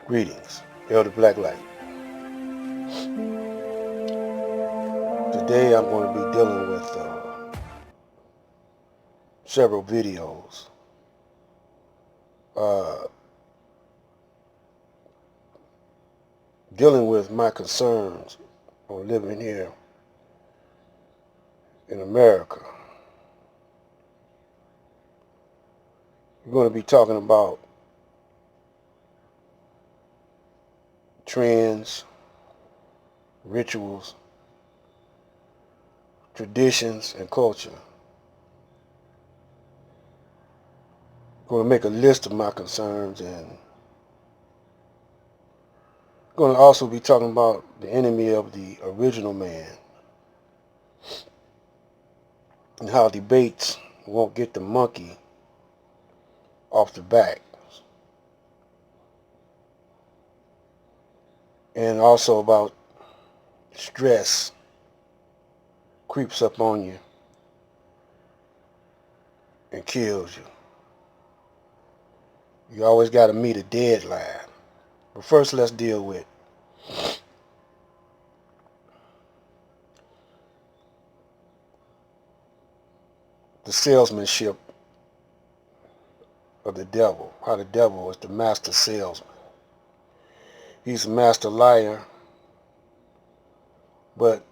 Greetings, Elder Blacklight. Today I'm going to be dealing with several videos uh, dealing with my concerns on living here in America. We're going to be talking about trends, rituals, traditions, and culture. I'm going to make a list of my concerns, and I'm going to also be talking about the enemy of the original man and how debates won't get the monkey off the back. And also about stress creeps up on you and kills you. You always got to meet a deadline. But first, let's deal with the salesmanship of the devil. How the devil is the master salesman. He's a master liar, but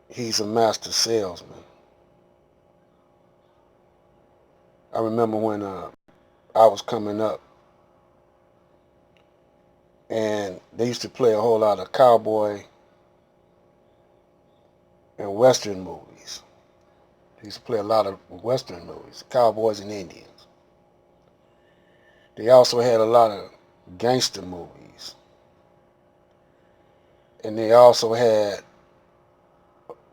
he's a master salesman. I remember when I was coming up, and they used to play a whole lot of cowboy and western movies. They used to play a lot of western movies, cowboys and Indians. They also had a lot of gangster movies. And they also had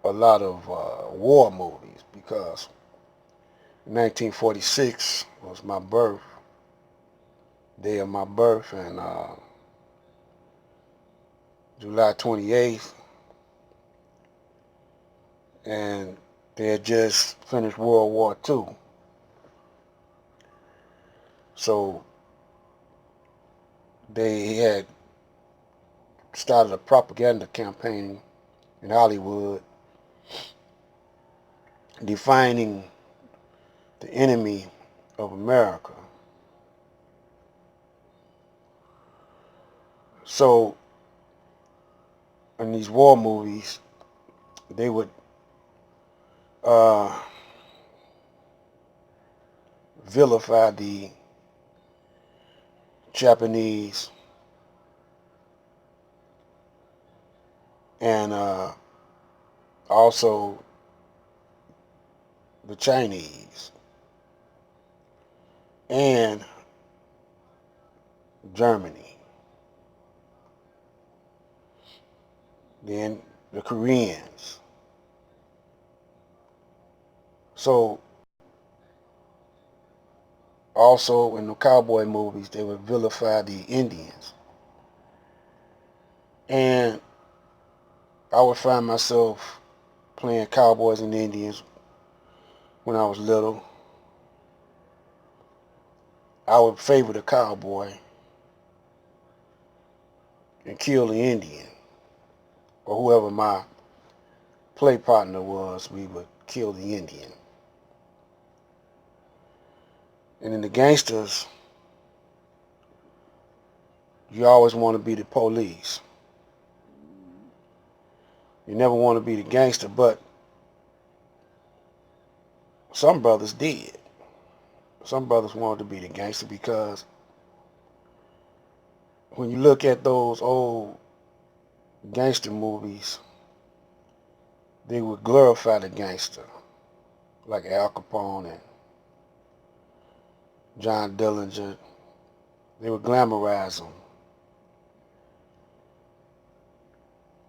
a lot of war movies because 1946 was my birth, day of my birth, and July 28th, and they had just finished World War II. So they had started a propaganda campaign in Hollywood defining the enemy of America. So in these war movies, they would uh, vilify the Japanese and also the Chinese and Germany, then the Koreans. So also in the cowboy movies, they would vilify the Indians. And I would find myself playing cowboys and Indians when I was little. I would favor the cowboy and kill the Indian, or whoever my play partner was, we would kill the Indian. And in the gangsters, you always want to be the police. You never want to be the gangster, but some brothers did. Some brothers wanted to be the gangster because when you look at those old gangster movies, they would glorify the gangster, like Al Capone and John Dillinger. They would glamorize them.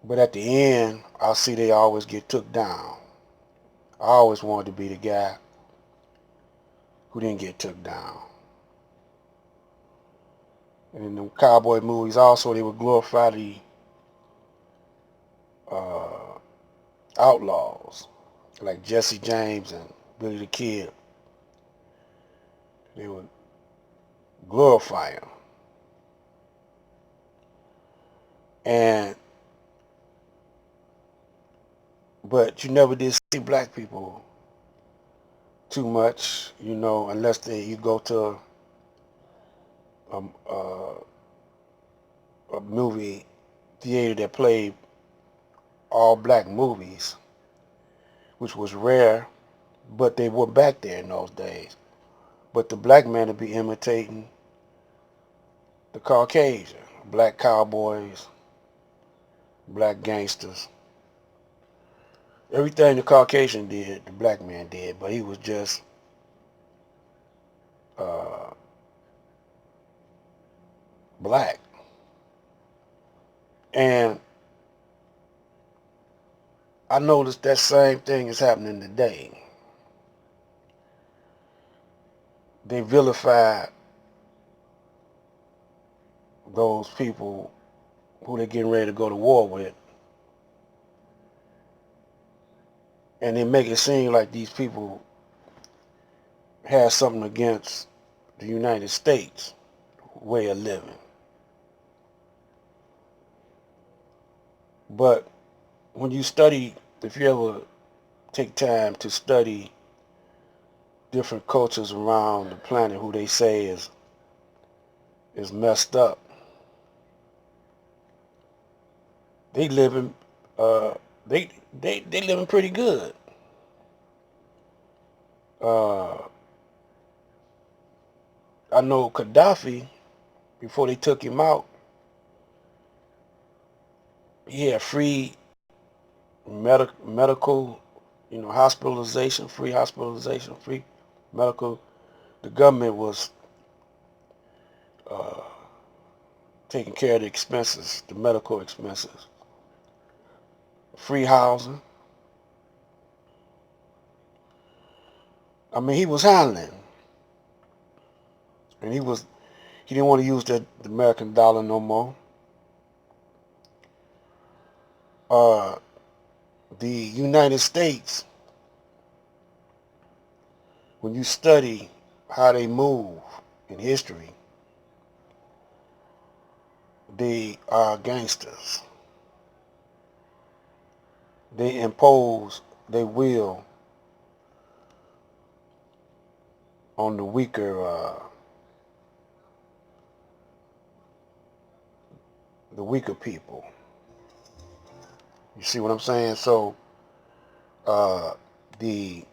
But at the end, I see they always get took down. I always wanted to be the guy who didn't get took down. And in the cowboy movies also, they would glorify the uh, outlaws, like Jesse James and Billy the Kid. They would glorify him. And but you never did see black people too much, unless you go to a, a, a movie theater that played all black movies, which was rare, but they were back there in those days. But the black man would be imitating the Caucasian, black cowboys, black gangsters. Everything the Caucasian did, the black man did, but he was just uh, black. And I noticed that same thing is happening today. They vilify those people who they're getting ready to go to war with, and they make it seem like these people have something against the United States way of living. But when you study, if you ever take time to study different cultures around the planet who they say is messed up, they living uh, they living pretty good. Uh, I know Gaddafi, before they took him out, he had free medical, hospitalization, free medical. The government was uh, taking care of the expenses, the medical expenses, free housing. I mean, he was handling, and he didn't want to use the American dollar no more. Uh, the United States, when you study how they move in history, they are gangsters. They impose their will on the weaker people. You see what I'm saying? So uh, the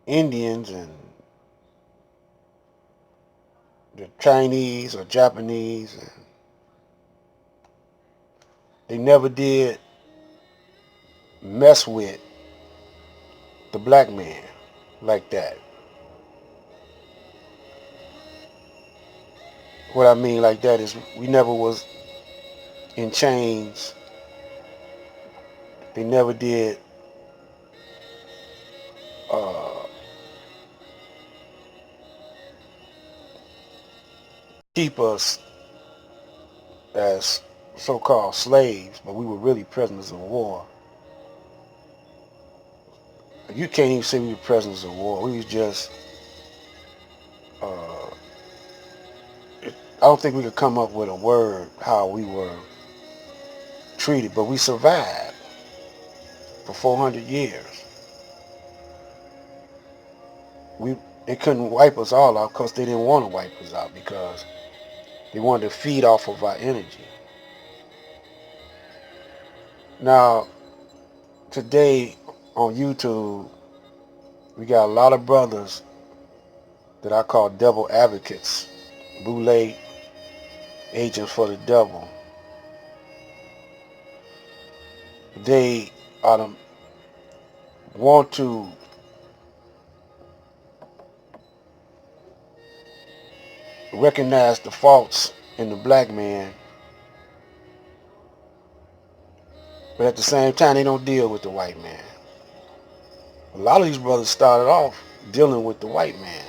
Indians and the Chinese or Japanese, they never did mess with the black man like that. What I mean like that is we never was in chains. They never did uh, keep us as so-called slaves, but we were really prisoners of war. You can't even say we were prisoners of war. We was just, I don't think we could come up with a word how we were treated, but we survived for 400 years. We They couldn't wipe us all out because they didn't want to wipe us out because they wanted to feed off of our energy. Now, today on YouTube, we got a lot of brothers that I call devil advocates, boule agents for the devil. They want to recognize the faults in the black man, but at the same time, they don't deal with the white man. A lot of these brothers started off dealing with the white man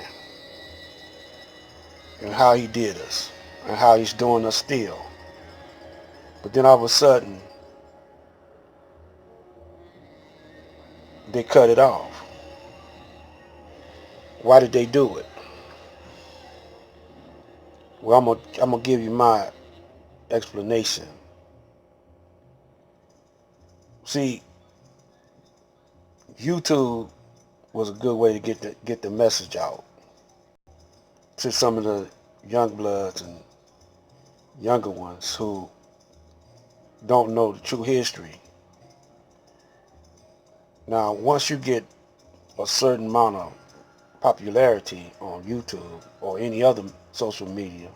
and how he did us and how he's doing us still. But then all of a sudden, they cut it off. Why did they do it? Well, I'm gonna give you my explanation. See, YouTube was a good way to get the message out to some of the young bloods and younger ones who don't know the true history. Now, once you get a certain amount of popularity on YouTube or any other social media,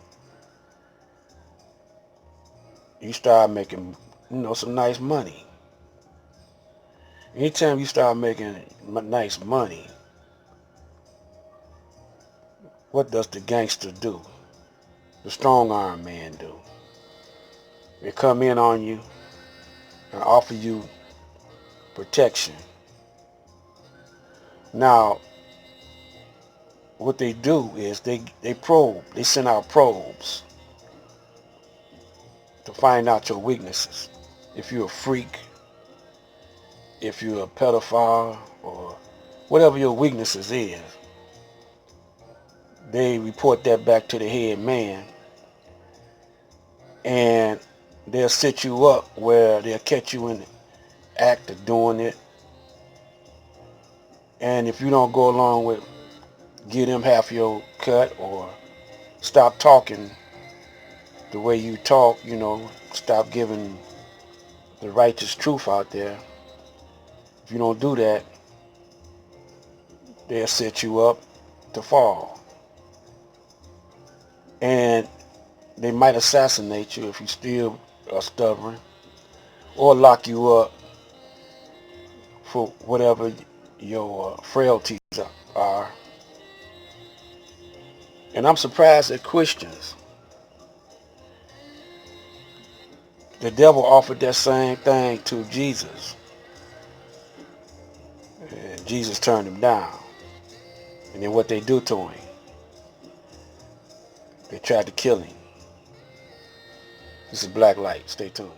you start making, some nice money. Anytime you start making nice money, what does the gangster do? The strong arm man do? They come in on you and offer you protection. Now, what they do is they probe. They send out probes to find out your weaknesses. If you're a freak, if you're a pedophile, or whatever your weaknesses is, they report that back to the head man, and they'll set you up where they'll catch you in the act of doing it. And if you don't go along with give them half your cut or stop talking the way you talk, stop giving the righteous truth out there. If you don't do that, they'll set you up to fall. And they might assassinate you if you still are stubborn, or lock you up for whatever your frailties are. And I'm surprised that Christians, the devil offered that same thing to Jesus, and Jesus turned him down. And then what they do to him, they tried to kill him. This is Black Light. Stay tuned.